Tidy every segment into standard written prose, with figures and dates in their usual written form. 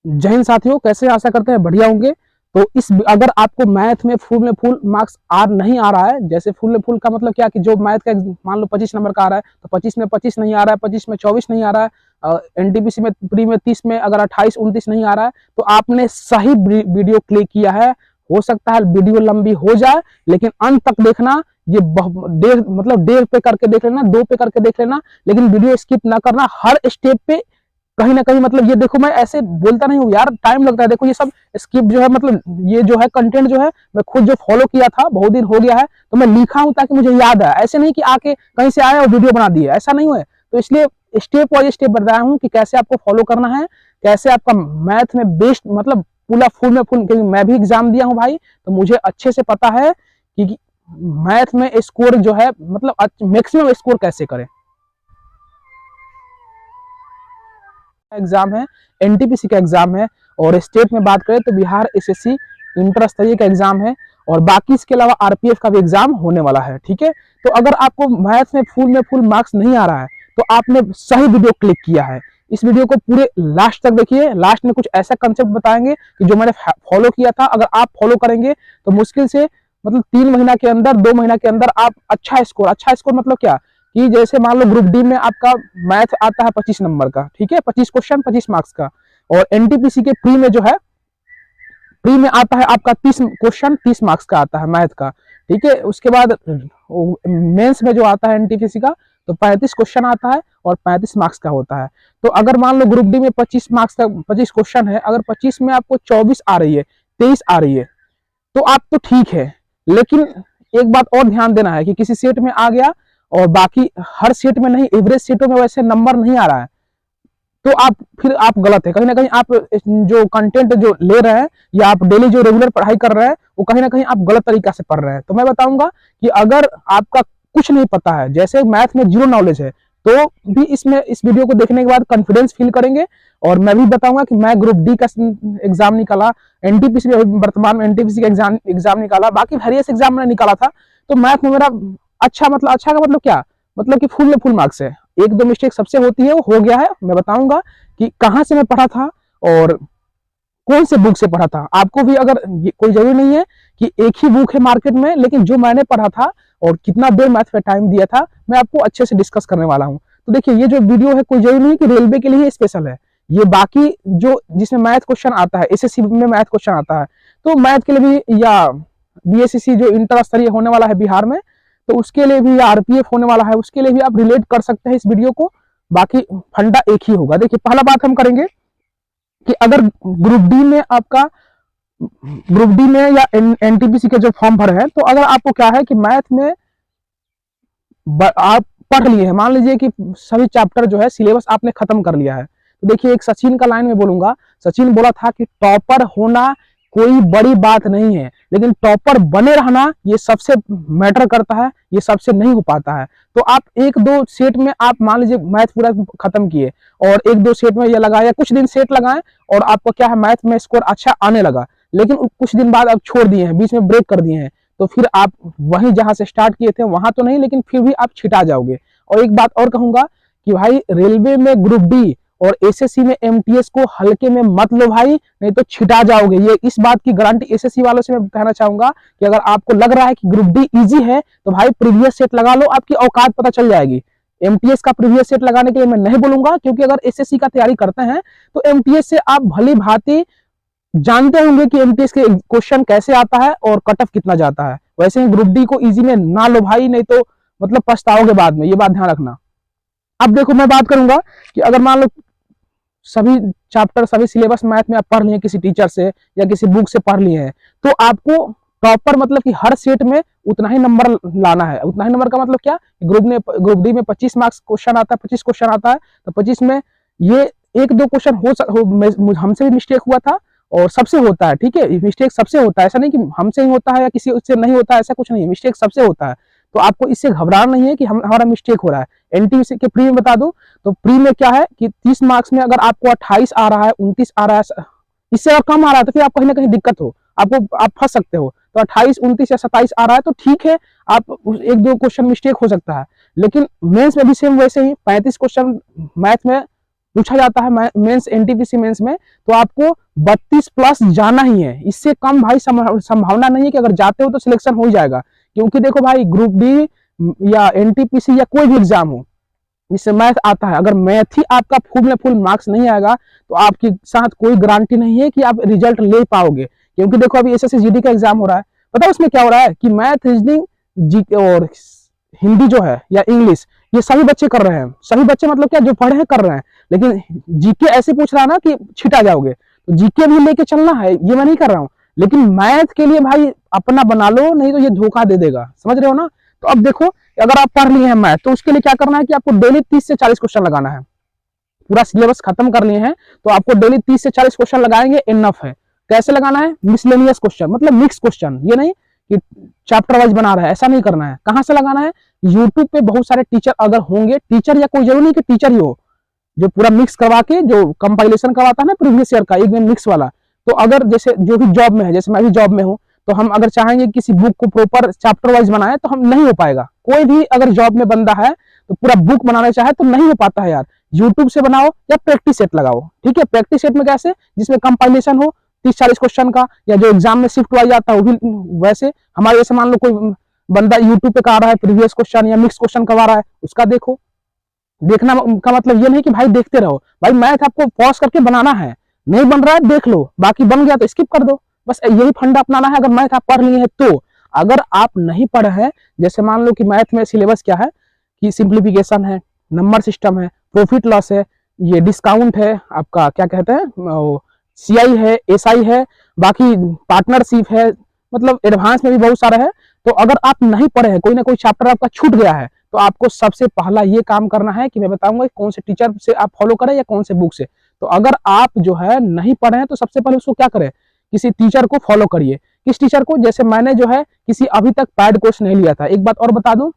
जय हिंद साथियों, कैसे आशा करते हैं बढ़िया होंगे। तो इस अगर आपको मैथ में फुल मार्क्स नहीं आ रहा है, जैसे फुल का मतलब क्या कि जो मैथ का मान लो 25 नंबर का आ रहा है तो 25 में 25 नहीं आ रहा है, 25 में 24 नहीं आ रहा है, एनटीपीसी में प्री में 30 में अगर 28 29 नहीं आ रहा है तो आपने सही वीडियो क्लिक किया है। हो सकता है वीडियो लंबी हो जाए लेकिन अंत तक देखना। ये डेढ़ पे करके देख लेना, 2 पे करके देख लेना, लेकिन वीडियो स्किप ना करना। हर स्टेप पे कहीं ना कहीं मतलब ये देखो, मैं ऐसे बोलता नहीं हूँ यार, टाइम लगता है। देखो ये सब स्किप जो है, मतलब ये जो है कंटेंट जो है मैं खुद जो फॉलो किया था, बहुत दिन हो गया है तो मैं लिखा हूँ ताकि मुझे याद है। ऐसे नहीं कि आके कहीं से आया और वीडियो बना दिया, ऐसा नहीं हुआ है। तो इसलिए स्टेप वाइज स्टेप बताया हूँ कि कैसे आपको फॉलो करना है, कैसे आपका मैथ में बेस्ट मतलब पूरा फुल क्योंकि मैं भी एग्जाम दिया हूँ भाई, तो मुझे अच्छे से पता है कि मैथ में स्कोर जो है मतलब मैक्सिमम स्कोर कैसे करें। एग्जाम है, एनटीपीसी का एग्जाम है, और स्टेट में बात करें तो बिहार एसएससी इंटर स्तरीय का एग्जाम है, और बाकी इसके अलावा आरपीएफ का भी एग्जाम होने वाला है। ठीक है, तो अगर आपको मैथ में फुल मार्क्स नहीं आ रहा है तो आपने सही वीडियो क्लिक किया है। इस वीडियो को पूरे लास्ट तक देखिए। लास्ट में कुछ ऐसा कंसेप्ट बताएंगे कि जो मैंने फॉलो किया था, अगर आप फॉलो करेंगे तो मुश्किल से मतलब 3 महीना के अंदर, 2 महीना के अंदर आप अच्छा स्कोर मतलब क्या कि जैसे मान लो ग्रुप डी में आपका मैथ आता है 25 नंबर का, ठीक है, 25 क्वेश्चन 25 मार्क्स का, और एनटीपीसी के प्री में जो है, प्री में आता है आपका 30 क्वेश्चन 30 मार्क्स का आता है मैथ का। ठीक है, उसके बाद मेंस में जो आता है एनटीपीसी का तो 35 क्वेश्चन आता है और 35 मार्क्स का होता है। तो अगर मान लो ग्रुप डी में 25 मार्क्स का 25 क्वेश्चन है, अगर 25 में आपको 24 आ रही है, 23 आ रही है तो आप तो ठीक है। लेकिन एक बात और ध्यान देना है कि किसी सेट में आ गया और बाकी हर सेट में नहीं, एवरेज सेटों में वैसे नंबर नहीं आ रहा है तो आप गलत है। कहीं ना कहीं आप जो कंटेंट जो ले रहे हैं या आप डेली जो रेगुलर पढ़ाई कर रहे हैं वो कहीं ना कहीं आप गलत तरीका से पढ़ रहे हैं। तो मैं बताऊंगा कि अगर आपका कुछ नहीं पता है, जैसे मैथ में जीरो नॉलेज है, तो भी इसमें इस वीडियो को देखने के बाद कॉन्फिडेंस फील करेंगे। और मैं भी बताऊंगा कि मैं ग्रुप डी का एग्जाम निकाला, एनटीपीसी में वर्तमान में एनटीपीसी का एग्जाम निकाला, बाकी वेरियस एग्जाम मैंने निकाला था। तो मैथ में मेरा अच्छा का मतलब क्या, मतलब कि फुल मार्क्स है। एक दो मिस्टेक सबसे होती है, वो हो गया है। मैं बताऊंगा कि कहां से मैं पढ़ा था और कौन से बुक से पढ़ा था। आपको भी अगर कोई जरूरी नहीं है कि एक ही बुक है मार्केट में, लेकिन जो मैंने पढ़ा था और कितना देर मैथ में टाइम दिया था, मैं आपको अच्छे से डिस्कस करने वाला हूं। तो देखिए, ये जो वीडियो है कोई जरूरी नहीं कि रेलवे के लिए स्पेशल है, ये बाकी जो जिसमें मैथ क्वेश्चन आता है, एसएससी में मैथ क्वेश्चन आता है, तो मैथ के लिए भी, या बीएससी जो इंटर स्तरीय होने वाला है बिहार में, तो उसके लिए भी, या आरपीएफ होने वाला है उसके लिए भी आप रिलेट कर सकते हैं इस वीडियो को। बाकी फंडा एक ही होगा। देखिए, पहला बात हम करेंगे कि अगर ग्रुप डी में आपका, ग्रुप डी में या एनटीपीसी के जो फॉर्म भरे हैं, तो अगर आपको क्या है कि मैथ में आप पढ़ लिए हैं, मान लीजिए कि सभी चैप्टर जो है सिलेबस आपने खत्म कर लिया है, तो देखिए एक सचिन का लाइन में बोलूंगा। सचिन बोला था कि टॉपर होना कोई बड़ी बात नहीं है, लेकिन टॉपर बने रहना ये सबसे मैटर करता है, ये सबसे नहीं हो पाता है। तो आप एक दो सेट में आप मान लीजिए मैथ पूरा खत्म किए और एक दो सेट में ये लगाया, कुछ दिन सेट लगाए और आपको क्या है मैथ में स्कोर अच्छा आने लगा, लेकिन कुछ दिन बाद आप छोड़ दिए हैं, बीच में ब्रेक कर दिए हैं, तो फिर आप वहीं जहां से स्टार्ट किए थे वहां तो नहीं, लेकिन फिर भी आप छिटा जाओगे। और एक बात और कहूंगा कि भाई रेलवे में ग्रुप डी और एसएससी में एमटीएस को हल्के में मत लो भाई, नहीं तो छिटा जाओगे। ये इस बात की गारंटी एसएससी वालों से मैं कहना चाहूंगा कि अगर आपको लग रहा है कि ग्रुप डी इजी है तो भाई प्रीवियस सेट लगा लो, आपकी औकात पता चल जाएगी। एमटीएस का प्रीवियस सेट लगाने के लिए मैं नहीं बोलूंगा, क्योंकि अगर एसएससी का तैयारी करते हैं तो एमटीएस से आप भली भांति जानते होंगे कि एमटीएस के क्वेश्चन कैसे आता है और कट ऑफ कितना जाता है। वैसे ही ग्रुप डी को इजी में ना लो भाई, नहीं तो मतलब पछताओगे बाद में, ये बात ध्यान रखना। अब देखो, मैं बात करूंगा कि अगर मान लो सभी चैप्टर सभी सिलेबस मैथ में आप पढ़ लिए किसी टीचर से या किसी बुक से पढ़ लिए हैं, तो आपको प्रॉपर मतलब कि हर सेट में उतना ही नंबर लाना है। उतना ही नंबर का मतलब क्या, ग्रुप डी में 25 मार्क्स क्वेश्चन आता है, 25 क्वेश्चन आता है, तो 25 में ये एक दो क्वेश्चन हमसे भी मिस्टेक हुआ था और सबसे होता है। ठीक है, मिस्टेक सबसे होता है, ऐसा नहीं कि हमसे ही होता है या किसी से नहीं होता है, ऐसा कुछ नहीं है, मिस्टेक सबसे होता है। तो आपको इससे घबराना नहीं है कि हमारा मिस्टेक हो रहा है। एनटीपीसी के प्री में बता दूं तो प्री में क्या है कि 30 मार्क्स में अगर आपको 28 आ रहा है, 29 आ रहा है, इससे अगर कम आ रहा है तो फिर आप कहीं ना कहीं दिक्कत हो, आप फंस सकते हो। तो 28 29 या 27 आ रहा है तो ठीक है, आप एक दो क्वेश्चन मिस्टेक हो सकता है। लेकिन मेंस में भी सेम वैसे ही 35 क्वेश्चन मैथ में पूछा जाता है मेंस एनटीपीसी मेंस में, तो आपको 32 प्लस जाना ही है। इससे कम भाई संभावना नहीं है कि अगर जाते हो तो सिलेक्शन हो ही जाएगा। क्योंकि देखो भाई, ग्रुप डी या एनटीपीसी या कोई भी एग्जाम हो जिससे मैथ आता है, अगर मैथ ही आपका फुल में फुल मार्क्स नहीं आएगा तो आपके साथ कोई गारंटी नहीं है कि आप रिजल्ट ले पाओगे। क्योंकि देखो अभी एसएससी जीडी का एग्जाम हो रहा है, पता है उसमें क्या हो रहा है कि मैथ, रीजनिंग, जी और हिंदी जो है या इंग्लिश, ये सभी बच्चे कर रहे हैं। सभी बच्चे मतलब क्या, जो पढ़े हैं कर रहे हैं। लेकिन जीके ऐसे पूछ रहा है ना कि छिटा जाओगे, तो जीके भी लेके चलना है, ये मैं नहीं कर रहा हूँ। लेकिन मैथ के लिए भाई अपना बना लो, नहीं तो ये धोखा दे देगा, समझ रहे हो ना। तो अब देखो, अगर आप पढ़ लिए हैं मैथ, तो उसके लिए क्या करना है कि आपको डेली 30 से 40 क्वेश्चन लगाना है। पूरा सिलेबस खत्म कर लिए हैं तो आपको डेली 30 से 40 क्वेश्चन लगाएंगे, इनफ है। कैसे लगाना है? मिसलेनियस क्वेश्चन, मतलब मिक्स क्वेश्चन। ये नहीं कि चैप्टर वाइज बना रहा है, ऐसा नहीं करना है। कहां से लगाना है? यूट्यूब पे बहुत सारे टीचर अगर होंगे, टीचर या कोई जरूरी नहीं कि टीचर ही हो, जो पूरा मिक्स करवा के जो कंपाइलेशन करवाता है ना प्रीवियस ईयर का, एकदम मिक्स वाला। तो अगर जैसे जो भी जॉब में है, जैसे मैं भी जॉब में हूँ, तो हम अगर चाहेंगे किसी बुक को प्रॉपर चैप्टर वाइज बनाए तो हम नहीं हो पाएगा। कोई भी अगर जॉब में बंदा है तो पूरा बुक बनाना चाहे तो नहीं हो पाता है यार। यूट्यूब से बनाओ या प्रैक्टिस सेट लगाओ, ठीक है। प्रैक्टिस सेट में कैसे, जिसमें कंपाइलेशन हो 30-40 क्वेश्चन का, या जो एग्जाम में शिफ्ट वाइज आता है वो भी वैसे। हमारे जैसे मान लो कोई बंदा यूट्यूब पे कर रहा है प्रीवियस क्वेश्चन या मिक्स क्वेश्चन करवा रहा है, उसका देखो। देखना का मतलब ये नहीं कि भाई देखते रहो, भाई मैथ आपको पॉज करके बनाना है। नहीं बन रहा है देख लो, बाकी बन गया तो स्किप कर दो, बस यही फंडा अपनाना है। अगर मैथ आप पढ़ लिए हैं तो। अगर आप नहीं पढ़े हैं, जैसे मान लो कि मैथ में सिलेबस क्या है कि सिंप्लीफिकेशन है, नंबर सिस्टम है, प्रॉफिट लॉस है, ये डिस्काउंट है, आपका क्या कहते हैं सीआई है, एसआई है, बाकी पार्टनरशिप है, मतलब एडवांस में भी बहुत सारा है। तो अगर आप नहीं पढ़े हैं, कोई ना कोई चैप्टर आपका छूट गया है, तो आपको सबसे पहला ये काम करना है कि मैं बताऊंगा कौन से टीचर से आप फॉलो करें या कौन से बुक से। तो अगर आप जो है नहीं पढ़े हैं तो सबसे पहले उसको क्या करें, किसी टीचर को फॉलो करिए। किस टीचर को? जैसे मैंने जो है किसी अभी तक पैड कोर्स नहीं लिया था। एक बात और बता दूं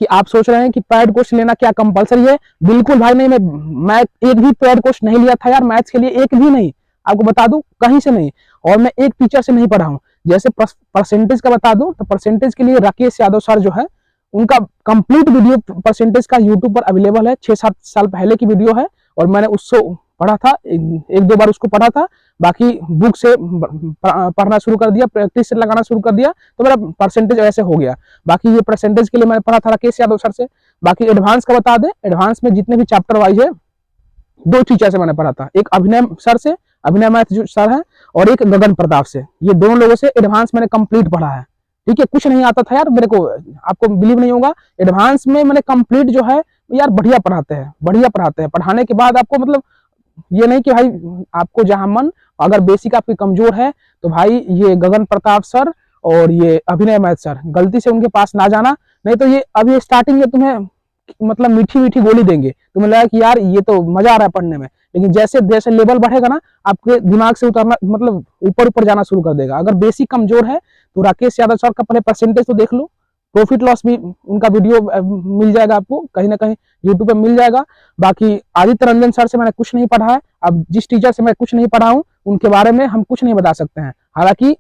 कि आप सोच रहे हैं कि पैड कोर्स लेना क्या कंपलसरी है? बिल्कुल भाई नहीं। मैं एक भी पैड कोर्स नहीं लिया था यार, मैथ्स के लिए एक भी नहीं, आपको बता दूं, कहीं से नहीं। और मैं एक टीचर से नहीं पढ़ा हूं। जैसे परसेंटेज का बता दूं तो परसेंटेज के लिए राकेश यादव सर जो है, उनका कंप्लीट वीडियो परसेंटेज का यूट्यूब पर अवेलेबल है। 6-7 साल पहले की वीडियो है और मैंने उससे पढ़ा था, एक दो बार उसको पढ़ा था। बाकी बुक से पढ़ना शुरू कर दिया, प्रैक्टिस से लगाना शुरू कर दिया, तो मेरा परसेंटेज ऐसे हो गया। बाकी ये परसेंटेज के लिए मैंने पढ़ा था राकेश यादव सर से। बाकी एडवांस का बता दें, एडवांस में जितने भी चैप्टर वाइज है, 2 टीचर से मैंने पढ़ा था। एक अभिनय सर से, अभिनय मैथ जो सर है, और एक गगन प्रताप से। ये दोनों लोगों से एडवांस मैंने कंप्लीट पढ़ा है, ठीक है। कुछ नहीं आता था यार मेरे को, आपको बिलीव नहीं होगा। एडवांस में मैंने कंप्लीट जो है यार बढ़िया पढ़ाते हैं, बढ़िया पढ़ाते हैं। पढ़ाने के बाद आपको मतलब ये नहीं कि भाई आपको जहां मन, अगर बेसिक आपकी कमजोर है तो भाई ये गगन प्रताप सर और ये अभिनय मैथ सर, गलती से उनके पास ना जाना। नहीं तो ये अभी स्टार्टिंग में तुम्हें मतलब मीठी मीठी गोली देंगे, तुम्हें लगा कि यार ये तो मजा आ रहा है पढ़ने में, लेकिन जैसे जैसे लेवल बढ़ेगा ना, आपके दिमाग से उतरना, मतलब ऊपर ऊपर जाना शुरू कर देगा। अगर बेसिक कमजोर है तो राकेश यादव सर का पहले परसेंटेज तो देख लो। प्रॉफिट लॉस भी उनका वीडियो मिल जाएगा आपको, कहीं ना कहीं यूट्यूब पे मिल जाएगा। बाकी आदित्य रंजन सर से मैंने कुछ नहीं पढ़ा है। अब जिस टीचर से मैं कुछ नहीं पढ़ा हूं उनके बारे में हम कुछ नहीं बता सकते हैं। हालांकि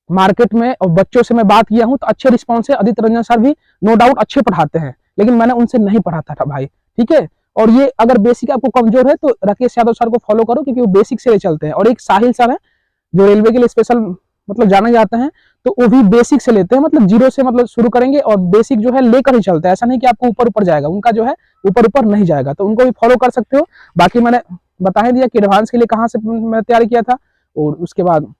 मार्केट में और बच्चों से मैं बात किया हूं तो अच्छे रिस्पॉन्स है। आदित्य रंजन सर भी नो डाउट अच्छे पढ़ाते हैं, लेकिन मैंने उनसे नहीं पढ़ाता था भाई, ठीक है। और ये अगर बेसिक आपको कमजोर है तो राकेश यादव सर को फॉलो करो, क्योंकि वो बेसिक से ले चलते हैं। और एक साहिल सर है जो रेलवे के लिए स्पेशल मतलब जाने जाते हैं, तो वो भी बेसिक से लेते हैं, मतलब जीरो से मतलब शुरू करेंगे और बेसिक जो है लेकर ही चलते हैं। ऐसा नहीं कि आपको ऊपर ऊपर जाएगा, उनका जो है ऊपर ऊपर नहीं जाएगा, तो उनको भी फॉलो कर सकते हो। बाकी मैंने बता ही दिया कि एडवांस के लिए कहाँ से मैंने तैयारी किया था। और उसके बाद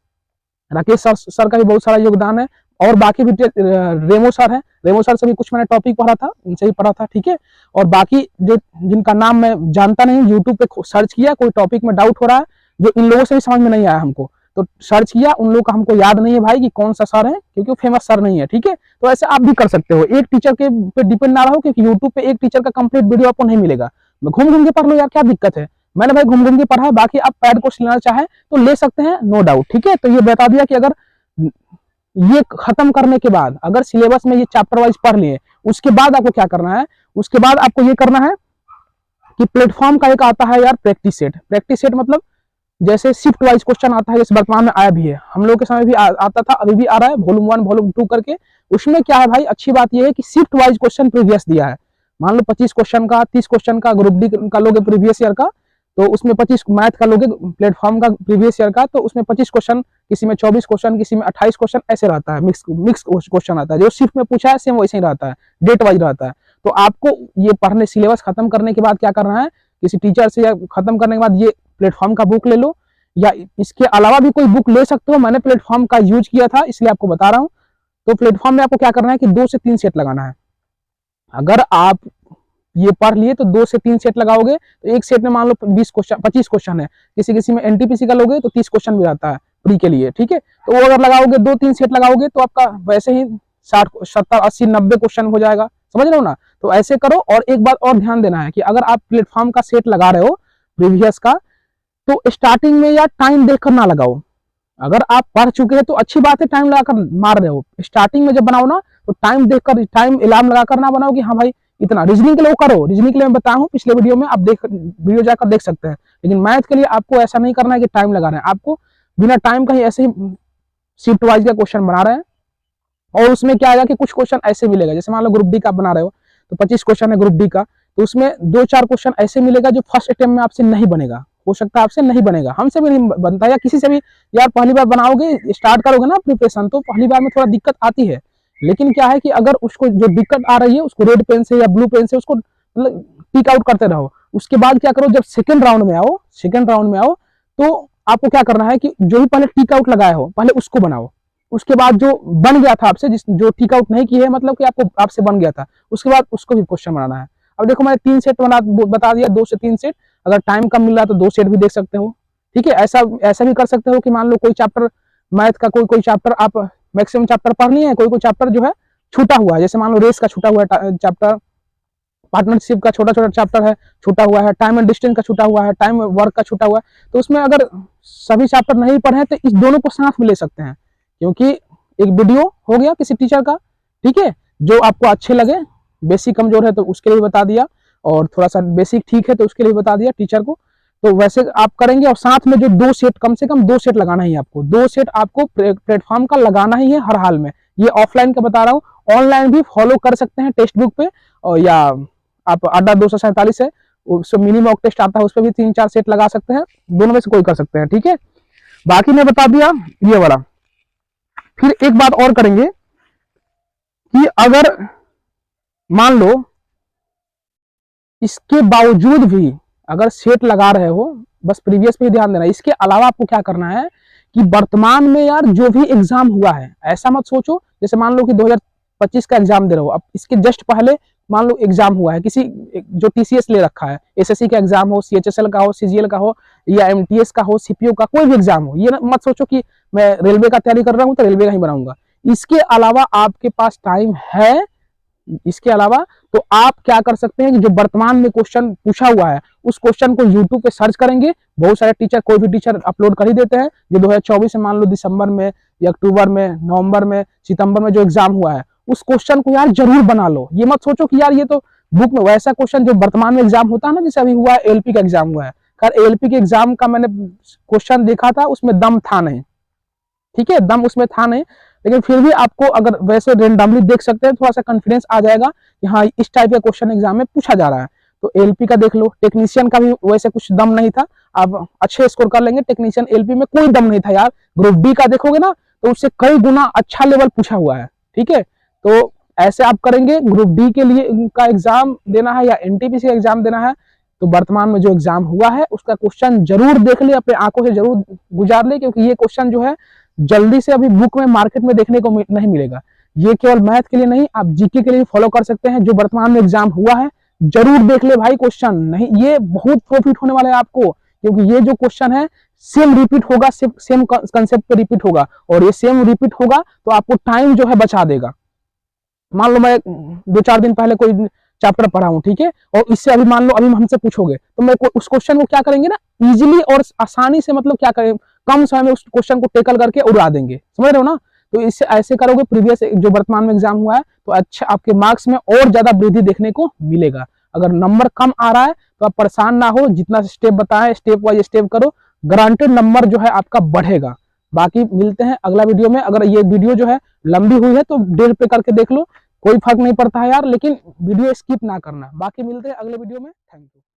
राकेश सर का भी बहुत सारा योगदान है। और बाकी भी रेमो सर है, रेमो सर से भी कुछ मैंने टॉपिक पढ़ा था, उनसे भी पढ़ा था, ठीक है। और बाकी जो जिनका नाम मैं जानता नहीं, यूट्यूब पे सर्च किया, कोई टॉपिक में डाउट हो रहा है जो इन लोगों से भी समझ में नहीं आया हमको, तो सर्च किया, उन लोगों का हमको याद नहीं है भाई कि कौन सा सर है, क्योंकि वो फेमस सर नहीं है, ठीक है। तो ऐसे आप भी कर सकते हो, एक टीचर के पे डिपेंड ना रहो, क्योंकि यूट्यूब पे एक टीचर का कंप्लीट वीडियो आपको नहीं मिलेगा। घूम घूम के पढ़ लो यार, क्या दिक्कत है। मैंने भाई घूम घूम के पढ़ा है। बाकी आप पैड कोर्स लेना चाहे तो ले सकते हैं, नो डाउट, ठीक है। तो ये बता दिया कि अगर ये खत्म करने के बाद अगर सिलेबस में ये चैप्टर वाइज पढ़ लिए, उसके बाद आपको क्या करना है, उसके बाद आपको ये करना है कि प्लेटफॉर्म का एक आता है यार प्रैक्टिस सेट। प्रैक्टिस सेट मतलब जैसे शिफ्ट वाइज क्वेश्चन आता है, जैसे वर्तमान में आया भी है, हम लोग के समय भी आता था, अभी भी आ रहा है, वॉल्यूम 1 वॉल्यूम 2 करके। उसमें क्या है भाई, अच्छी बात यह है कि शिफ्ट वाइज क्वेश्चन प्रीवियस दिया है। मान लो 25 क्वेश्चन का, 30 क्वेश्चन का ग्रुप डी का लोगे प्रीवियस ईयर का, तो उसमें 25 मैथ का लोगे प्लेटफॉर्म का प्रीवियस ईयर का, तो उसमें 25 क्वेश्चन, किसी में 24 क्वेश्चन, किसी में 28 क्वेश्चन ऐसे रहता है, मिक्स क्वेश्चन आता है। जो शिफ्ट में पूछा है सेम वैसे ही रहता है, डेट वाइज रहता है। तो आपको ये पढ़ने, सिलेबस खत्म करने के बाद क्या करना है, किसी टीचर से या खत्म करने के बाद ये प्लेटफॉर्म का बुक ले लो, या इसके अलावा भी कोई बुक ले सकते हो। मैंने प्लेटफॉर्म का यूज किया था इसलिए आपको बता रहा हूँ। तो प्लेटफॉर्म में आपको क्या करना है कि 2 से 3 सेट लगाना है। अगर आप ये पढ़ लिए तो 2 से 3 सेट लगाओगे, तो एक सेट में मान लो 20 क्वेश्चन, 25 क्वेश्चन है, किसी में एनटीपीसी का लोगे तो 30 क्वेश्चन भी आता है प्री के लिए, ठीक है। तो वो अगर लगाओगे, 2-3 सेट लगाओगे तो आपका वैसे ही 60, 70, 80, 90 क्वेश्चन हो जाएगा, समझ रहे हो ना। तो ऐसे करो। और एक बात और ध्यान देना है कि अगर आप प्लेटफॉर्म का सेट लगा रहे हो प्रीवियस का, तो स्टार्टिंग में या टाइम देखकर ना लगाओ। अगर आप पढ़ चुके हैं तो अच्छी बात है, टाइम लगाकर मार रहे हो। स्टार्टिंग में जब बनाओ ना तो टाइम देखकर, टाइम अलार्म लगाकर ना बनाओ कि हाँ भाई इतना। रीजनिंग के लिए करो, रीजनिंग के लिए मैं बताया हूँ पिछले वीडियो में, आप वीडियो जाकर देख सकते हैं। लेकिन मैथ के लिए आपको ऐसा नहीं करना है कि टाइम लगा रहे हैं, आपको बिना टाइम का ही ऐसे ही शिफ्ट वाइज का क्वेश्चन बना रहे हैं। और उसमें क्या आएगा कि कुछ क्वेश्चन ऐसे मिलेगा, जैसे मान लो ग्रुप डी का बना रहे हो तो 25 क्वेश्चन है ग्रुप डी का, तो उसमें 2-4 क्वेश्चन ऐसे मिलेगा जो फर्स्ट अटेम्प्ट में आपसे नहीं बनेगा, हो सकता है आपसे नहीं बनेगा, हमसे भी नहीं बनता, या किसी से भी। यार पहली बार बनाओगे, स्टार्ट करोगे ना प्रिपरेशन, तो पहली बार में थोड़ा दिक्कत आती है। लेकिन क्या है कि अगर उसको जो दिक्कत आ रही है उसको रेड पेन से या ब्लू पेन से उसको मतलब टिक आउट करते रहो। उसके बाद क्या करो, जब सेकंड राउंड में आओ तो आपको क्या करना है कि जो भी पहले टिक आउट लगाए हो पहले उसको बनाओ। उसके बाद जो बन गया था आपसे, जो टिक आउट नहीं किए, मतलब कि आपसे बन गया था, उसके बाद उसको भी क्वेश्चन बनाना है। अब देखो मैंने 3 सेट बता दिया, 2 से 3 सेट। अगर टाइम कम मिल रहा है तो 2 सेट भी देख सकते हो, ठीक है। ऐसा भी कर सकते हो कि मान लो कोई चैप्टर मैथ का, कोई चैप्टर आप मैक्सिमम चैप्टर पढ़ लिए हैं, कोई चैप्टर जो है छूटा हुआ है, जैसे मान लो रेस का छूटा हुआ है चैप्टर, पार्टनरशिप का छोटा चैप्टर है छूटा हुआ है, टाइम एंड डिस्टेंस का छूटा हुआ है, टाइम वर्क का छूटा हुआ है। तो उसमें अगर सभी चैप्टर नहीं पढ़े तो इस दोनों को साथ में ले सकते हैं, क्योंकि एक वीडियो हो गया किसी टीचर का, ठीक है, जो आपको अच्छे लगे। बेसिक कमजोर है तो उसके लिए बता दिया, और थोड़ा सा बेसिक ठीक है तो उसके लिए बता दिया टीचर को। तो वैसे आप करेंगे। और साथ में जो 2 सेट, कम से कम 2 सेट लगाना ही आपको, 2 सेट आपको प्लेटफॉर्म का लगाना ही है हर हाल में। ये ऑफलाइन का बता रहा हूँ, ऑनलाइन भी फॉलो कर सकते हैं टेक्स्ट बुक पे, और या आप अड्डा 247 है, उसमें मिनी मॉक टेस्ट आता है, उस पर भी 3-4 सेट लगा सकते हैं, दोनों में से कोई कर सकते हैं, ठीक है। बाकी मैं बता दिया ये वाला। फिर एक बात और करेंगे कि अगर मान लो इसके बावजूद भी अगर सेट लगा रहे हो, बस प्रीवियस पे ध्यान देना, इसके अलावा आपको क्या करना है कि वर्तमान में यार जो भी एग्जाम हुआ है, ऐसा मत सोचो जैसे मान लो कि 2025 का एग्जाम दे रहे हो, अब इसके जस्ट पहले मान लो एग्जाम हुआ है किसी जो टीसीएस ले रखा है, एसएससी का एग्जाम हो, सीएचएसएल का हो, सीजीएल का हो, या एमटीएस का हो, सीपीओ का कोई भी एग्जाम हो। ये मत सोचो कि मैं रेलवे का तैयारी कर रहा हूँ तो रेलवे का ही बनाऊंगा। इसके अलावा आपके पास टाइम है, इसके अलावा तो आप क्या कर सकते हैं कि जो वर्तमान में क्वेश्चन पूछा हुआ है उस क्वेश्चन को यूट्यूब पे सर्च करेंगे। बहुत सारे टीचर, कोई भी टीचर अपलोड कर ही देते हैं। जो 2024 में मान लो दिसंबर में या अक्टूबर में, नवंबर में, सितंबर में जो एग्जाम हुआ है उस क्वेश्चन को यार जरूर बना लो। ये मत सोचो कि यार ये तो बुक में, वैसा क्वेश्चन जो वर्तमान में एग्जाम होता है ना, जैसे अभी हुआ एलपी का एग्जाम हुआ है, खैर एलपी के एग्जाम का मैंने क्वेश्चन देखा था, उसमें दम था नहीं, ठीक है, दम उसमें था नहीं, लेकिन फिर भी आपको अगर वैसे रेंडमली देख सकते हैं, थोड़ा सा कॉन्फिडेंस आ जाएगा कि हाँ इस टाइप का क्वेश्चन एग्जाम में पूछा जा रहा है। तो एलपी का देख लो, टेक्नीशियन का भी वैसे कुछ दम नहीं था, आप अच्छे स्कोर कर लेंगे। टेक्नीशियन एलपी में कोई दम नहीं था यार। ग्रुप डी का देखोगे ना तो उससे कई गुना अच्छा लेवल पूछा हुआ है, ठीक है। तो ऐसे आप करेंगे, ग्रुप डी के लिए का एग्जाम देना है या एनटीपीसी का एग्जाम देना है तो वर्तमान में जो एग्जाम हुआ है उसका क्वेश्चन जरूर देख ले, अपने आंखों से जरूर गुजार ले, क्योंकि ये क्वेश्चन जो है जल्दी से अभी बुक में, मार्केट में देखने को नहीं मिलेगा। ये केवल मैथ के लिए नहीं, आप जीके के लिए फॉलो कर सकते हैं। जो वर्तमान में एग्जाम हुआ है जरूर देख ले भाई क्वेश्चन, नहीं ये बहुत प्रॉफिट होने वाला है आपको, क्योंकि ये जो क्वेश्चन है सेम रिपीट होगा, सेम कंसेप्ट पे रिपीट होगा, और ये सेम रिपीट होगा तो आपको टाइम जो है बचा देगा। मान लो मैं 2-4 दिन पहले कोई चैप्टर पढ़ा हूं, ठीक है, और इससे अभी मान लो अभी हमसे पूछोगे तो मैं उस क्वेश्चन को क्या करेंगे ना, इजीली और आसानी से, मतलब क्या करें, कम समय में उस क्वेश्चन को टेकल करके उड़ा देंगे, समझ रहे हो ना। तो इससे ऐसे करोगे, प्रीवियस जो वर्तमान में एग्जाम हुआ है तो अच्छा आपके मार्क्स में और ज्यादा वृद्धि देखने को मिलेगा। अगर नंबर कम आ रहा है तो आप परेशान ना हो, जितना स्टेप बताएं स्टेप वाइज स्टेप करो, गारंटेड नंबर जो है आपका बढ़ेगा। बाकी मिलते हैं अगला वीडियो में। अगर ये वीडियो जो है लंबी हुई है तो 1.5 पे करके देख लो, कोई फर्क नहीं पड़ता है यार, लेकिन वीडियो स्किप ना करना। बाकी मिलते हैं अगले वीडियो में, थैंक यू।